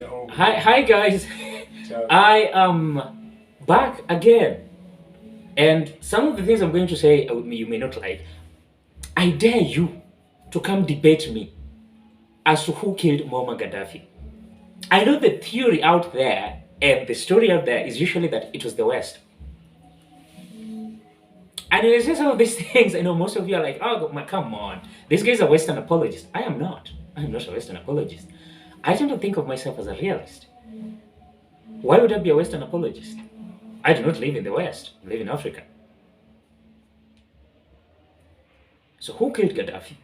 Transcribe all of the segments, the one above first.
Hi guys. I am back again, and some of the things I'm going to say you may not like. I dare you to come debate me as to who killed Muammar Gaddafi. I know the theory out there and the story out there is usually that it was the West. And when I say some of these things, I know most of you are like, "Oh, come on, this guy's a Western apologist." I am not. I am not a Western apologist. I tend to think of myself as a realist. Why would I be a Western apologist? I do not live in the West. I live in Africa. So who killed Gaddafi?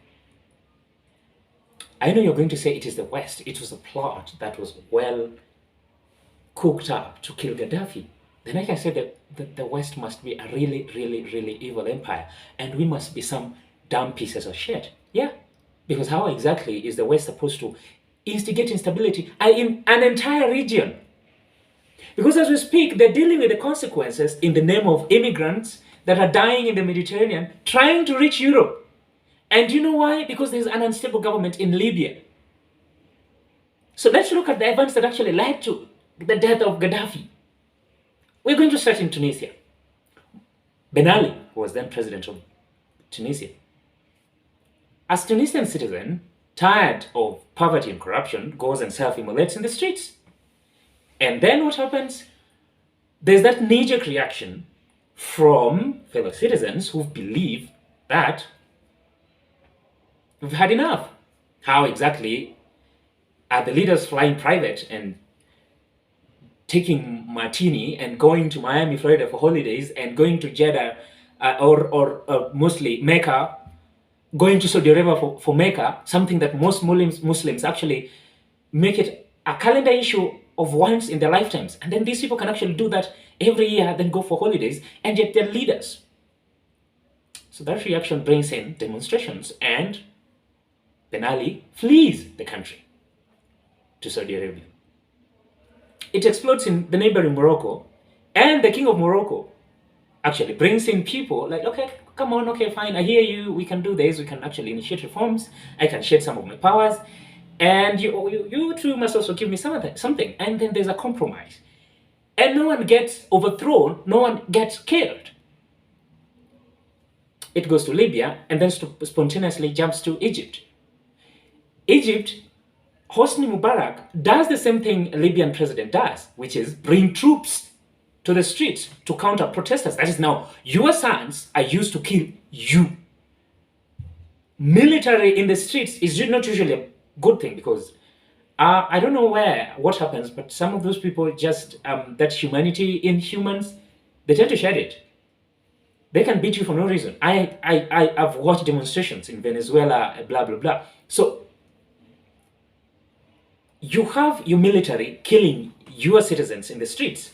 I know you're going to say it is the West. It was a plot that was well cooked up to kill Gaddafi. Then I can say that the West must be a really, really, really evil empire, and we must be some dumb pieces of shit. Yeah, because how exactly is the West supposed to instigate instability in an entire region? Because as we speak, they're dealing with the consequences in the name of immigrants that are dying in the Mediterranean, trying to reach Europe. And you know why? Because there's an unstable government in Libya. So let's look at the events that actually led to the death of Gaddafi. We're going to start in Tunisia. Ben Ali, who was then president of Tunisia, as Tunisian citizen, tired of poverty and corruption, goes and self-immolates in the streets. And then what happens? There's that knee-jerk reaction from fellow citizens who believe that we've had enough. How exactly are the leaders flying private and taking martini and going to Miami, Florida for holidays and going to Jeddah or mostly Mecca, going to Saudi Arabia for Mecca, something that most Muslims actually make it a calendar issue of once in their lifetimes. And then these people can actually do that every year, then go for holidays, and yet they're leaders. So that reaction brings in demonstrations, and Ben Ali flees the country to Saudi Arabia. It explodes in the neighboring Morocco, and the king of Morocco actually brings in people like, okay, come on, okay, fine, I hear you, we can do this, we can actually initiate reforms, I can shed some of my powers, and you too must also give me something. And then there's a compromise. And no one gets overthrown, no one gets killed. It goes to Libya and then spontaneously jumps to Egypt. Egypt, Hosni Mubarak does the same thing a Libyan president does, which is bring troops to the streets to counter protesters. That is, now your sons are used to kill you. Military in the streets is not usually a good thing, because I don't know what happens, but some of those people just, that humanity in humans, they tend to shed it. They can beat you for no reason. I've watched demonstrations in Venezuela, blah, blah, blah. So you have your military killing your citizens in the streets.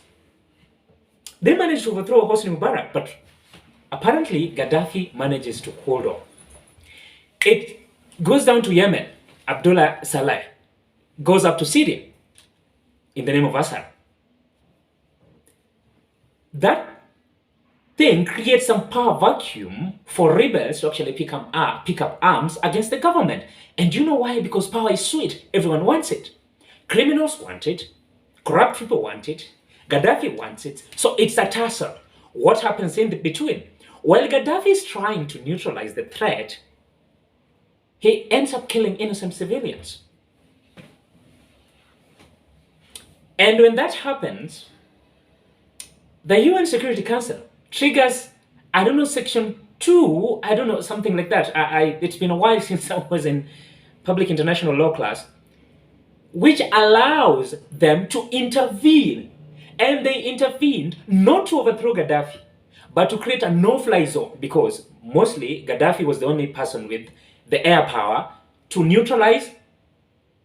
They managed to overthrow Hosni Mubarak, but apparently Gaddafi manages to hold on. It goes down to Yemen. Abdullah Saleh goes up to Syria in the name of Assad. That thing creates some power vacuum for rebels to actually pick up arms against the government. And you know why? Because power is sweet. Everyone wants it. Criminals want it. Corrupt people want it. Gaddafi wants it. So it's a tussle. What happens in between? While Gaddafi is trying to neutralize the threat, he ends up killing innocent civilians. And when that happens, the UN Security Council triggers, I don't know, Section 2, I don't know, something like that. It's been a while since I was in public international law class, which allows them to intervene. And they intervened not to overthrow Gaddafi, but to create a no-fly zone, because mostly Gaddafi was the only person with the air power to neutralize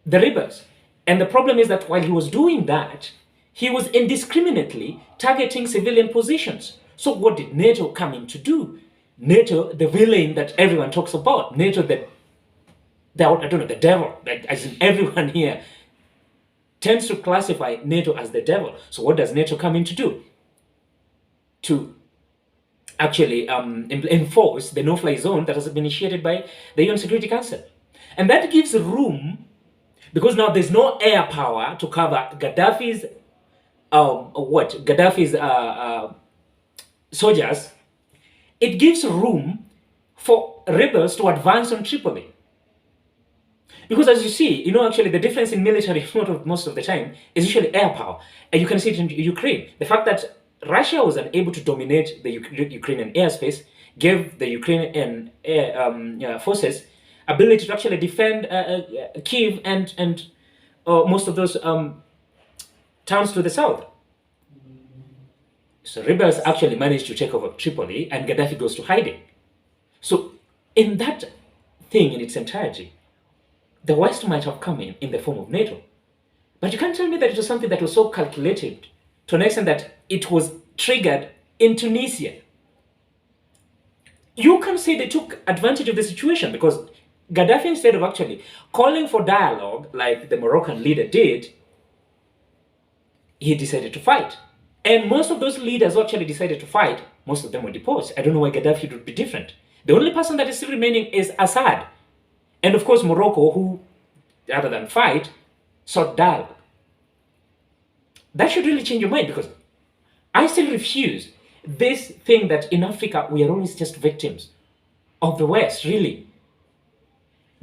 the rebels. And the problem is that while he was doing that, he was indiscriminately targeting civilian positions. So what did NATO come in to do? NATO, the villain that everyone talks about, NATO, the devil, like, as in everyone here tends to classify NATO as the devil. So what does NATO come in to do? To actually enforce the no-fly zone that has been initiated by the UN Security Council. And that gives room Because now there's no air power to cover Gaddafi's soldiers. It gives room for rebels to advance on Tripoli. Because as you see, actually the difference in military most of the time is usually air power. And you can see it in Ukraine. The fact that Russia was unable to dominate the Ukrainian airspace gave the Ukrainian air forces ability to actually defend Kiev and most of those towns to the south. So rebels actually managed to take over Tripoli and Gaddafi goes to hiding. So in that thing in its entirety, the West might have come in the form of NATO. But you can't tell me that it was something that was so calculated to an extent that it was triggered in Tunisia. You can say they took advantage of the situation because Gaddafi, instead of actually calling for dialogue like the Moroccan leader did, he decided to fight. And most of those leaders who actually decided to fight, most of them were deposed. I don't know why Gaddafi would be different. The only person that is still remaining is Assad. And of course, Morocco, who, rather than fight, sought dialogue. That should really change your mind because I still refuse this thing that in Africa we are always just victims of the West, really.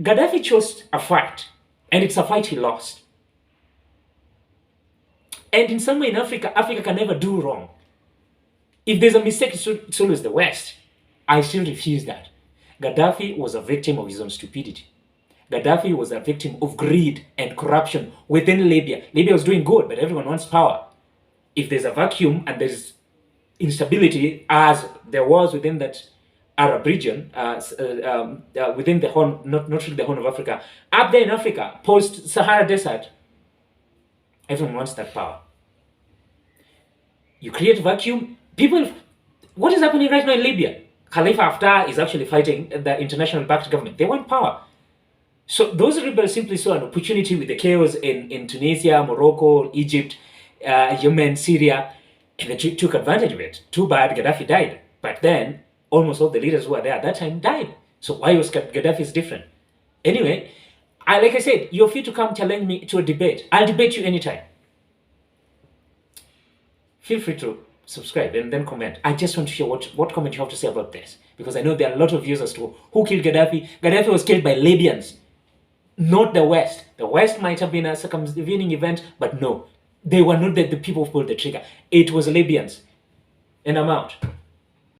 Gaddafi chose a fight, and it's a fight he lost. And in some way in Africa, Africa can never do wrong. If there's a mistake, it's always the West. I still refuse that. Gaddafi was a victim of his own stupidity. Gaddafi was a victim of greed and corruption within Libya. Libya was doing good, but everyone wants power. If there's a vacuum and there's instability, as there was within that Arab region, within the Horn, not really the Horn of Africa, up there in Africa, post-Sahara Desert, everyone wants that power. You create vacuum. People, what is happening right now in Libya? Khalifa Haftar is actually fighting the international backed government. They want power. So those rebels simply saw an opportunity with the chaos in Tunisia, Morocco, Egypt, Yemen, Syria, and they took advantage of it. Too bad Gaddafi died. But then almost all the leaders who were there at that time died. So why was Gaddafi's different? Anyway, like I said, you're free to come challenge me to a debate. I'll debate you anytime. Feel free to subscribe and then comment. I just want to hear what comment you have to say about this. Because I know there are a lot of views as to who killed Gaddafi. Gaddafi was killed by Libyans, not the West. The West might have been a circumvening event, but no. They were not the people who pulled the trigger. It was Libyans. And I'm out.